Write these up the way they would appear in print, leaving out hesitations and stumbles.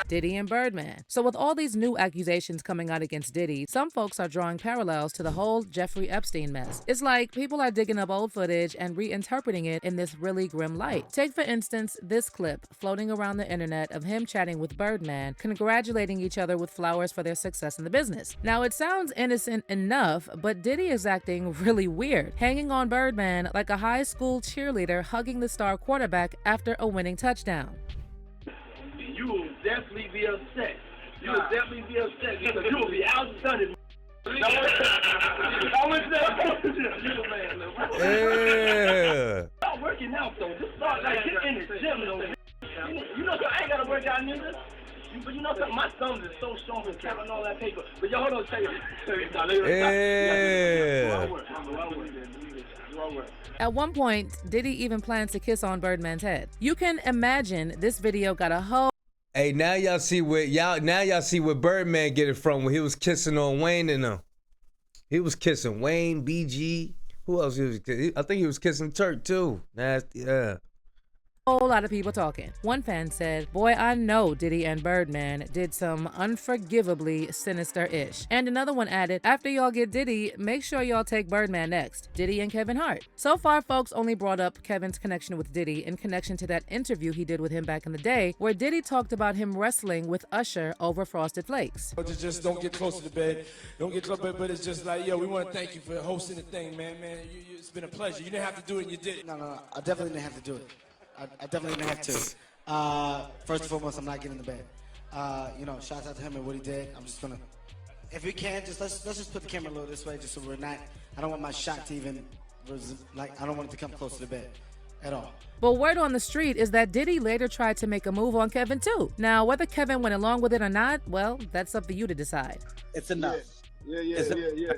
Diddy and Birdman. So with all these new accusations coming out against Diddy, some folks are drawing parallels to the whole Jeffrey Epstein mess. It's like people are digging up old footage and reinterpreting it in this really grim light. Take for instance this clip floating around the internet of him chatting with Birdman, congratulating each other with flowers for their success in the business. Now it sounds innocent enough, but Diddy is acting really weird, hanging on Birdman like a high school cheerleader hugging the star quarterback after a winning touchdown. You will definitely be upset. You will definitely be upset because you will be outdone. Yeah. Start working out though. Just start like get in the gym though. You know, so I ain't gotta work out neither. But you know something, my thumbs is so strong from counting all that paper. But yo, hold on, tell you. Yeah. At one point, Diddy even plans to kiss on Birdman's head. You can imagine this video got a whole. Hey, now y'all see where Birdman get it from when he was kissing on Wayne and them. He was kissing Wayne, BG. Who else he was kissing? I think he was kissing Turk too. Nasty, yeah. Whole lot of people talking. One fan said, boy, I know Diddy and Birdman did some unforgivably sinister-ish. And another one added, after y'all get Diddy, make sure y'all take Birdman next. Diddy and Kevin Hart. So far, folks only brought up Kevin's connection with Diddy in connection to that interview he did with him back in the day, where Diddy talked about him wrestling with Usher over Frosted Flakes. Just don't get close to the bed. Don't get close, but it's just like, yo, we want to thank you for hosting the thing, man. It's been a pleasure. You didn't have to do it, and you did it. No, I definitely didn't have to do it. I definitely didn't have to. First and foremost, I'm not getting in the bed. You know, shouts out to him and what he did. I'm just gonna, if we can, let's just put the camera a little this way, just so we're not. I don't want my shot to even, I don't want it to come close to the bed at all. But word on the street is that Diddy later tried to make a move on Kevin too. Now, whether Kevin went along with it or not, well, that's up to you to decide. It's enough. Yeah.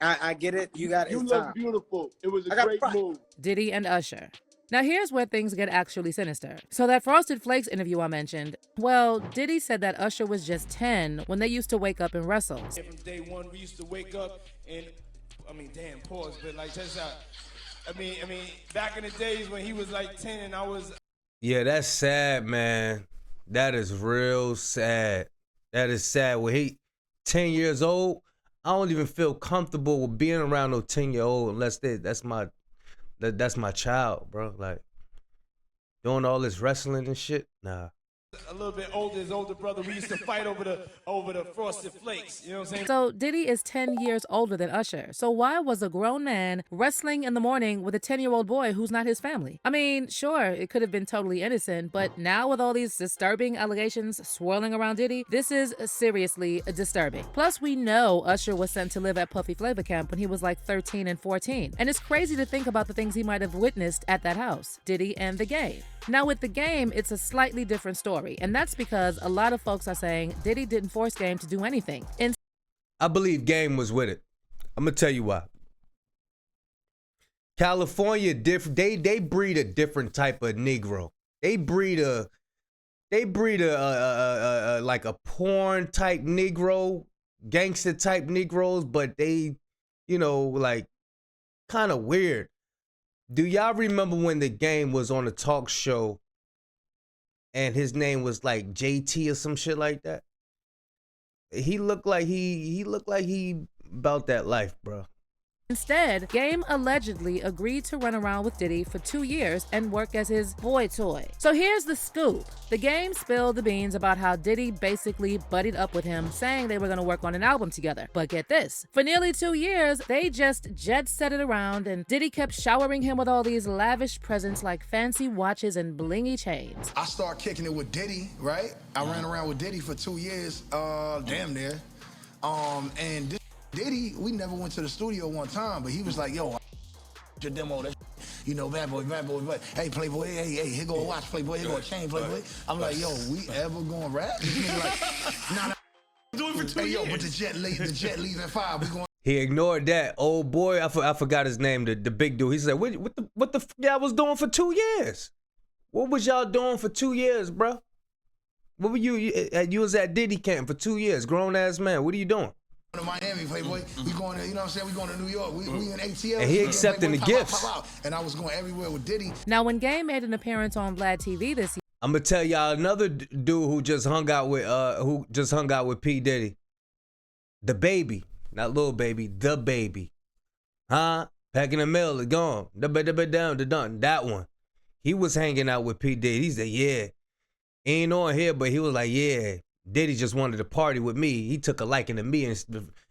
I get it. You got it. You look beautiful. It was a great move. Diddy and Usher. Now here's where things get actually sinister. So that Frosted Flakes interview I mentioned, well, Diddy said that Usher was just 10 when they used to wake up and wrestle. From day one, we used to wake up and, damn, pause, but like, just out. Back in the days when he was like 10 and I was. Yeah, that's sad, man. That is real sad. That is sad. When he 10 years old, I don't even feel comfortable with being around no 10-year-old unless that's my child, bro. Like, doing all this wrestling and shit, nah. A little bit older, his older brother, we used to fight over the Frosted Flakes, you know what I'm saying? So Diddy is 10 years older than Usher. So why was a grown man wrestling in the morning with a 10-year-old boy who's not his family? I mean, sure, it could have been totally innocent, but now with all these disturbing allegations swirling around Diddy, this is seriously disturbing. Plus, we know Usher was sent to live at Puffy Flavor Camp when he was like 13 and 14. And it's crazy to think about the things he might have witnessed at that house. Diddy and The Game. Now with The Game, it's a slightly different story, and that's because a lot of folks are saying Diddy didn't force Game to do anything. I believe Game was with it. I'm gonna tell you why. California, they breed a different type of Negro. They breed a like a porn type Negro, gangster type Negroes, but they, you know, like kind of weird. Do y'all remember when The Game was on a talk show and his name was like JT or some shit like that? He looked like he about that life, bro. Instead, Game allegedly agreed to run around with Diddy for 2 years and work as his boy toy. So here's the scoop. The Game spilled the beans about how Diddy basically buddied up with him, saying they were going to work on an album together. But get this, for nearly 2 years, they just jet-set it around, and Diddy kept showering him with all these lavish presents like fancy watches and blingy chains. I started kicking it with Diddy, right? I ran around with Diddy for 2 years, damn near. And Diddy, we never went to the studio one time, but he was like, yo, your demo, you know, bad boy, but hey, Playboy, hey, here go a watch, Playboy, here go a chain, Playboy. I'm like, yo, we ever gonna rap? This nigga like, nah. Doing for 2 Hey, years. yo, but the jet leaves at 5. We going. He ignored that. Old boy, I forgot his name, the big dude. He said, what the f y'all was doing for 2 years? What was y'all doing for 2 years, bro? What were you was at Diddy camp for 2 years, grown ass man. What are you doing? To Miami, Playboy. We going to, you know what I'm saying? We going to New York. We in ATL. And he accepting the gifts. Pop out. And I was going everywhere with Diddy. Now, when Game made an appearance on Vlad TV this year, I'm gonna tell y'all another dude who just hung out with P. Diddy. The baby, not little baby, the baby. Huh? Packing the mail, gone. That one. He was hanging out with P. Diddy. He said, yeah. Ain't on here, but he was like, yeah. Diddy just wanted to party with me. He took a liking to me and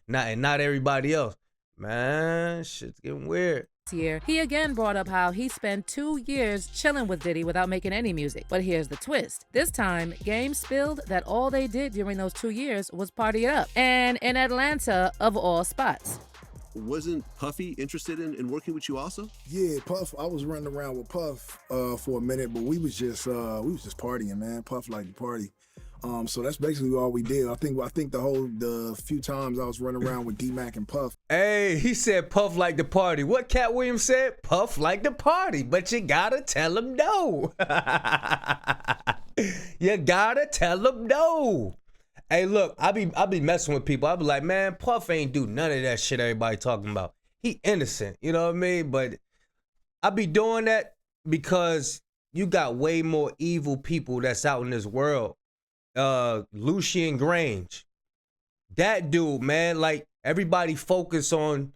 not everybody else. Man, shit's getting weird. he again brought up how he spent 2 years chilling with Diddy without making any music. But here's the twist. This time, Game spilled that all they did during those 2 years was party it up. And in Atlanta, of all spots. Wasn't Puffy interested in working with you also? Yeah, Puff. I was running around with Puff for a minute, but we was just partying, man. Puff liked to party. So that's basically all we did. I think the few times I was running around with D-Mac and Puff. Hey, he said Puff like the party. What Cat Williams said? Puff like the party, but you gotta tell him no. You gotta tell him no. Hey, look, I be messing with people. I be like, man, Puff ain't do none of that shit everybody talking about. He innocent, you know what I mean? But I be doing that because you got way more evil people that's out in this world. Lucian Grange, that dude, man, like everybody focus on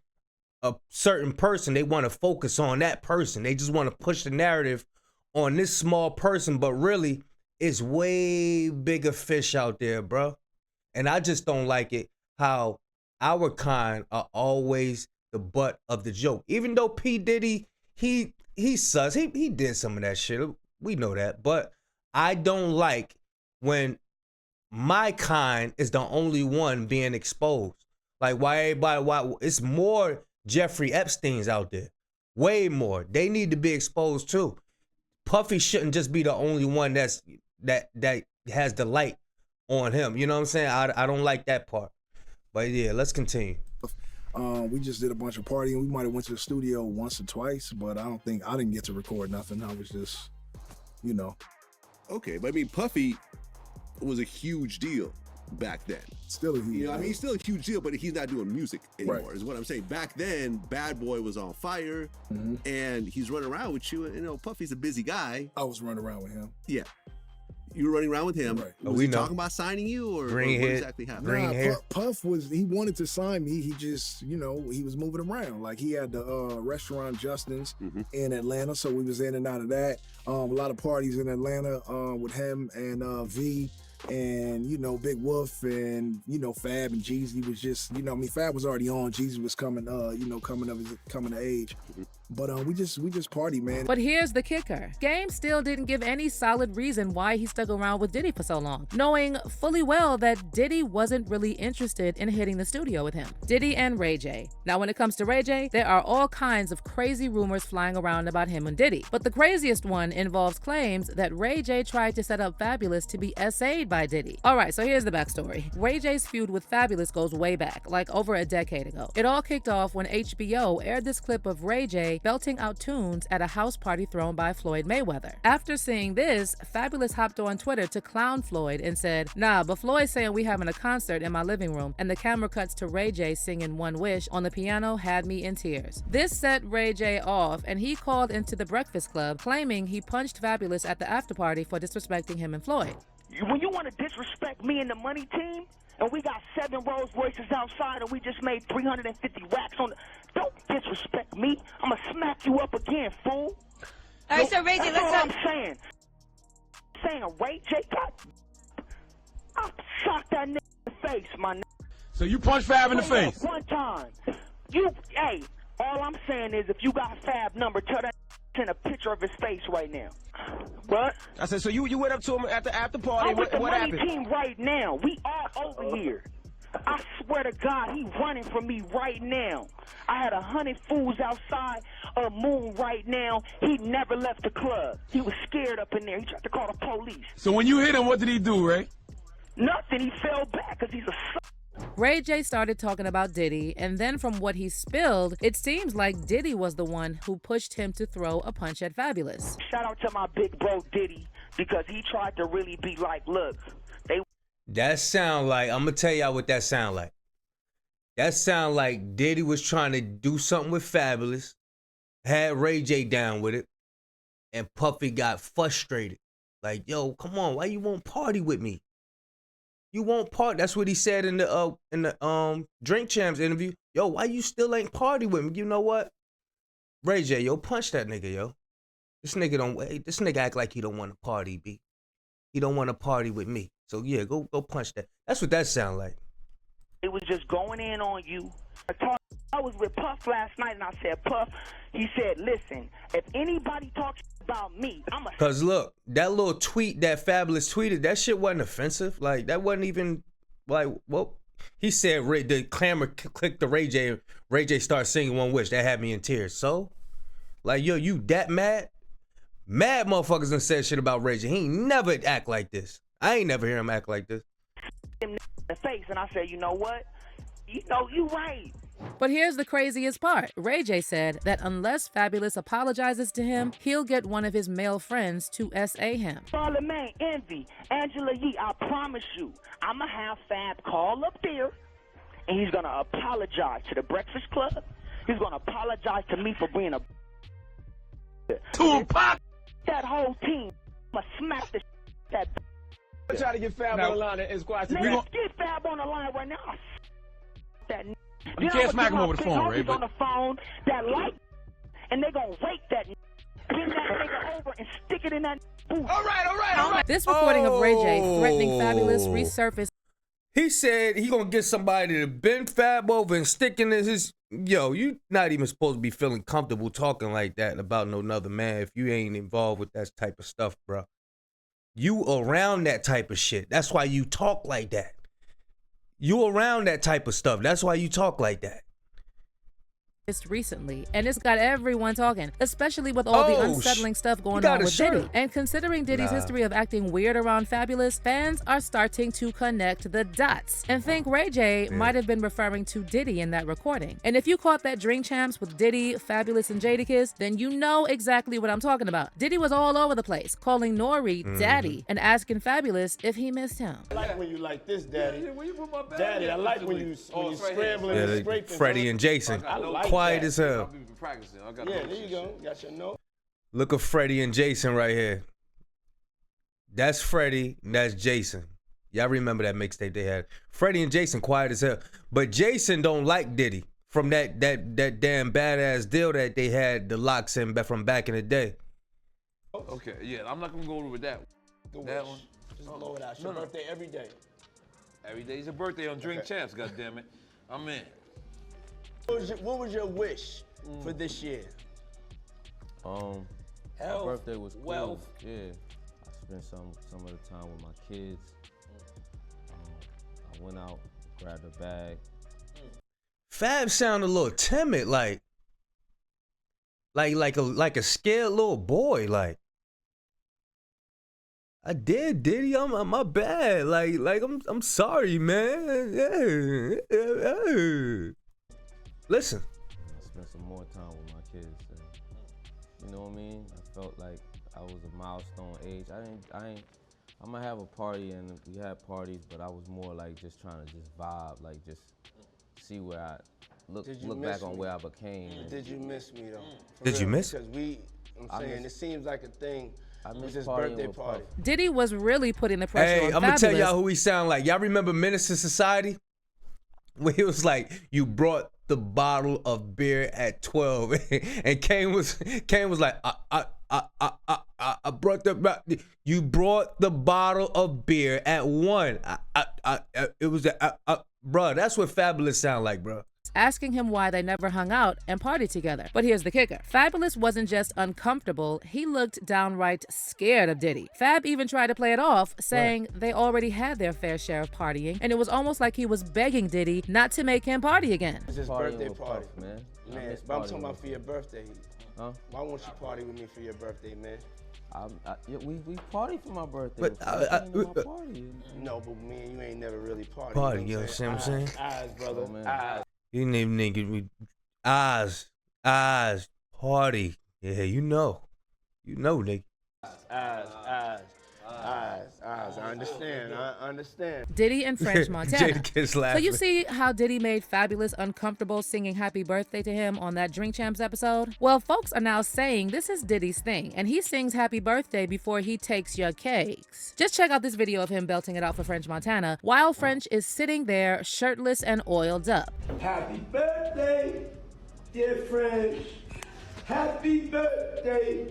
a certain person. They want to focus on that person. They just want to push the narrative on this small person, but really it's way bigger fish out there, bro. And I just don't like it how our kind are always the butt of the joke. Even though P. Diddy, he sus. He did some of that shit. We know that. But I don't like when my kind is the only one being exposed. Like why it's more Jeffrey Epsteins out there. Way more. They need to be exposed too. Puffy shouldn't just be the only one that has the light on him. You know what I'm saying? I don't like that part. But yeah, let's continue. We just did a bunch of partying. We might have went to the studio once or twice, but I didn't get to record nothing. I was just, you know. Okay, but I mean, Puffy was a huge deal back then. Still a huge deal. I mean, he's still a huge deal, but he's not doing music anymore, right. Is what I'm saying. Back then, Bad Boy was on fire, and he's running around with you. And, you know, Puffy's a busy guy. I was running around with him. Yeah. You were running around with him. Right. Was he talking about signing you, or what exactly happened? Puff he wanted to sign me. He just, you know, he was moving around. Like he had the restaurant Justin's in Atlanta, so we was in and out of that. A lot of parties in Atlanta with him and V. And, you know, Big Wolf and, you know, Fab and Jeezy was just, you know, I mean, Fab was already on. Jeezy was coming, you know, coming of age. But we just party, man. But here's the kicker. Game still didn't give any solid reason why he stuck around with Diddy for so long, knowing fully well that Diddy wasn't really interested in hitting the studio with him. Diddy and Ray J. Now, when it comes to Ray J, there are all kinds of crazy rumors flying around about him and Diddy. But the craziest one involves claims that Ray J tried to set up Fabulous to be SA'd by Diddy. All right, so here's the backstory. Ray J's feud with Fabulous goes way back, like over a decade ago. It all kicked off when HBO aired this clip of Ray J belting out tunes at a house party thrown by Floyd Mayweather. After seeing this, Fabulous hopped on Twitter to clown Floyd and said, nah, but Floyd's saying we having a concert in my living room, and the camera cuts to Ray J singing One Wish on the piano had me in tears. This set Ray J off, and he called into the Breakfast Club claiming he punched Fabulous at the after party for disrespecting him and Floyd. When you want to disrespect me and the money team, and we got 7 Rolls Royces outside, and we just made 350 racks on the... Don't disrespect me. I'm going to smack you up again, fool. All right, so Ray J, that's what I'm saying. Saying Ray J got... I'll sock that nigga in the face, my nigga. So you punched Fab in the face? One time. Hey, all I'm saying is if you got Fab number, tell that send a picture of his face right now. What? I said, so you went up to him at the after party. I'm with the what money happened? team right now. We are over here. I swear to God, he running from me right now. I had 100 fools outside of Moon right now. He never left the club. He was scared up in there. He tried to call the police. So when you hit him, what did he do, Ray? Nothing. He fell back because he's a Ray J started talking about Diddy, and then from what he spilled, it seems like Diddy was the one who pushed him to throw a punch at Fabulous. Shout out to my big bro Diddy, because he tried to really be like, look, That sound like, I'm gonna tell y'all what that sound like. That sound like Diddy was trying to do something with Fabulous, had Ray J down with it, and Puffy got frustrated. Like, yo, come on, why you won't party with me? You won't party. That's what he said in the Drink Champs interview. Yo, why you still ain't party with me? You know what? Ray J, yo, punch that nigga, yo. This nigga act like he don't want to party, B. He don't want to party with me. So yeah, go punch that. That's what that sound like. it was just going in on you. I was with Puff last night, and I said, Puff, he said, listen, if anybody talks about me, I'm a... Because look, that little tweet that Fabulous tweeted, that shit wasn't offensive. Like, that wasn't even, like, well, he said the camera clicked to Ray J started singing One Wish. That had me in tears. So, like, yo, you that mad? Mad motherfuckers done said shit about Ray J. He ain't never act like this. I ain't never hear him act like this. ...in the face, and I said, you know what? You know, you right. But here's the craziest part. Ray J said that unless Fabulous apologizes to him, he'll get one of his male friends to SA him. Charlamagne, Envy, Angela Yee, I promise you, I'ma have Fab call up there, and he's gonna apologize to the Breakfast Club. He's gonna apologize to me for being a... Tupac! That whole team, I'ma smack the that... I'm trying to get Fab on the line and squash. Let's get Fab on the line right now. That... You can't smack him over the phone, Ray. On the phone, that light, and they gonna wake that, bring that nigga over and stick it in that booth. All right. This recording of Ray J threatening Fabulous resurfaced. He said he gonna get somebody to bend Fab over and stick in his... Yo, you not even supposed to be feeling comfortable talking like that about no other man if you ain't involved with that type of stuff, bro. You around that type of shit. That's why you talk like that. You around that type of stuff. That's why you talk like that. Recently, and it's got everyone talking, especially with all the unsettling stuff going on with Diddy. And considering Diddy's history of acting weird around Fabulous, fans are starting to connect the dots and think Ray J might have been referring to Diddy in that recording. And if you caught that Drink Champs with Diddy, Fabulous, and Jadakiss, then you know exactly what I'm talking about. Diddy was all over the place, calling Nori daddy and asking Fabulous if he missed him. I like when you like this, daddy. Daddy, I like when you scrambling and scraping. Freddie and Jason. I like quiet as hell. Yeah, there you go. Got your note. Look at Freddie and Jason right here. That's Freddie, and that's Jason. Y'all remember that mixtape they had. Freddie and Jason quiet as hell. But Jason don't like Diddy from that damn badass deal that they had the locks in from back in the day. Okay, yeah, I'm not gonna go over with that. That one. Just blow it out. It's your birthday every day. Every day's your birthday on Drink Champs, goddammit. I'm in. What was your wish for this year? My Health, birthday was cool. wealth. Yeah, I spent some of the time with my kids. I went out, grabbed a bag. Fab sounded a little timid, like a scared little boy. Like, I did, Diddy. My bad. Like I'm sorry, man. Yeah. Listen. I spent some more time with my kids. And, you know what I mean? I felt like I was a milestone age. I'm gonna have a party, and we had parties, but I was more like just trying to just vibe, like just see where I look back on where I became. Did you miss me though? Did you miss? Because I'm saying it seems like a thing. I miss his partying birthday with party. Puff. Diddy was really putting the pressure on I'm gonna tell Fabulous. y'all who he sound like. Y'all remember Menace to Society? When he was like, you brought the bottle of beer at 12, and Kane was like, I brought you brought the bottle of beer at 1. It was bruh, that's what Fabulous sound like, bruh. asking him why they never hung out and partied together. But here's the kicker. Fabulous wasn't just uncomfortable, he looked downright scared of Diddy. Fab even tried to play it off, saying they already had their fair share of partying, and it was almost like he was begging Diddy not to make him party again. It's his birthday party, man. Man, but I'm talking about for your birthday. Huh? Why won't you party with me for your birthday, man? We party for my birthday. But party. No, but me and you ain't never really partied. Party, you know what I'm saying? Eyes, brother. Oh, eyes. You name nigga eyes, party. Yeah, you know, nigga. Eyes. I understand. Diddy and French Montana. Jadakiss So laughing. you see how Diddy made Fabulous uncomfortable singing happy birthday to him on that Drink Champs episode? Well, folks are now saying this is Diddy's thing, and he sings happy birthday before he takes your cakes. Just check out this video of him belting it out for French Montana while French is sitting there shirtless and oiled up. Happy birthday, dear French. Happy birthday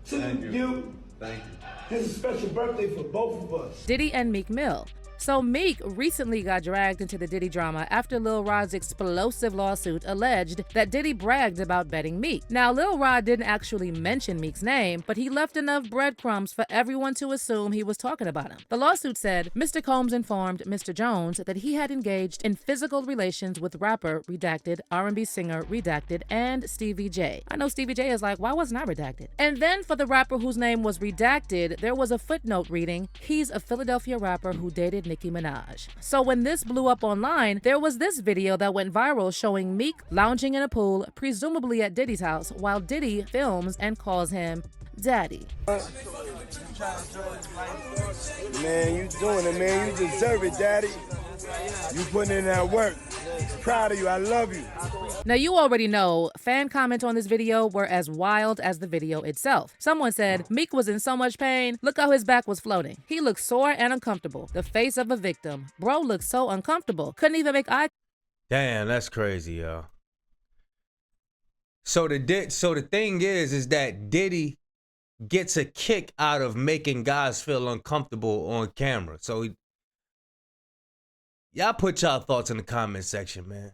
to you. Thank you. This is a special birthday for both of us. Diddy and Meek Mill. So Meek recently got dragged into the Diddy drama after Lil Rod's explosive lawsuit alleged that Diddy bragged about betting Meek. Now, Lil Rod didn't actually mention Meek's name, but he left enough breadcrumbs for everyone to assume he was talking about him. The lawsuit said Mr. Combs informed Mr. Jones that he had engaged in physical relations with rapper Redacted, R&B singer Redacted, and Stevie J. I know Stevie J is like, why wasn't I redacted? And then for the rapper whose name was Redacted, there was a footnote reading, he's a Philadelphia rapper who dated Nicki Minaj. So when this blew up online, there was this video that went viral showing Meek lounging in a pool, presumably at Diddy's house, while Diddy films and calls him Daddy. Man, you doing it, man. You deserve it, Daddy. You putting in that work. Proud of you. I love you. Now, you already know, fan comments on this video were as wild as the video itself. Someone said, Meek was in so much pain, look how his back was floating. He looked sore and uncomfortable. The face of a victim. Bro looked so uncomfortable. Couldn't even make eye. Damn, that's crazy, yo. So the thing is that Diddy gets a kick out of making guys feel uncomfortable on camera. So y'all put y'all thoughts in the comment section, man.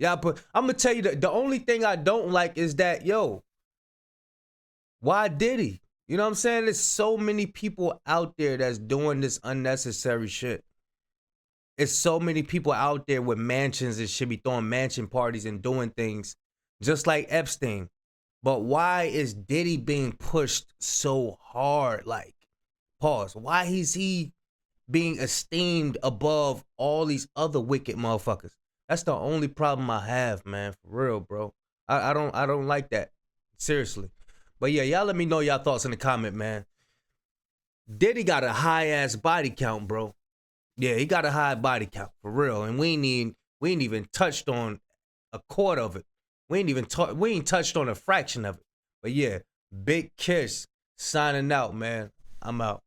I'm gonna tell you the only thing I don't like is that, yo, why Diddy? You know what I'm saying? There's so many people out there that's doing this unnecessary shit. It's so many people out there with mansions and should be throwing mansion parties and doing things just like Epstein. But why is Diddy being pushed so hard? Like, pause. Why is he being esteemed above all these other wicked motherfuckers? That's the only problem I have, man. For real, bro. I don't like that. Seriously. But yeah, y'all let me know y'all thoughts in the comment, man. Diddy got a high ass body count, bro. Yeah, he got a high body count, for real. And we ain't even touched on a quarter of it. We ain't touched on a fraction of it. But yeah, Big Kiss signing out, man. I'm out.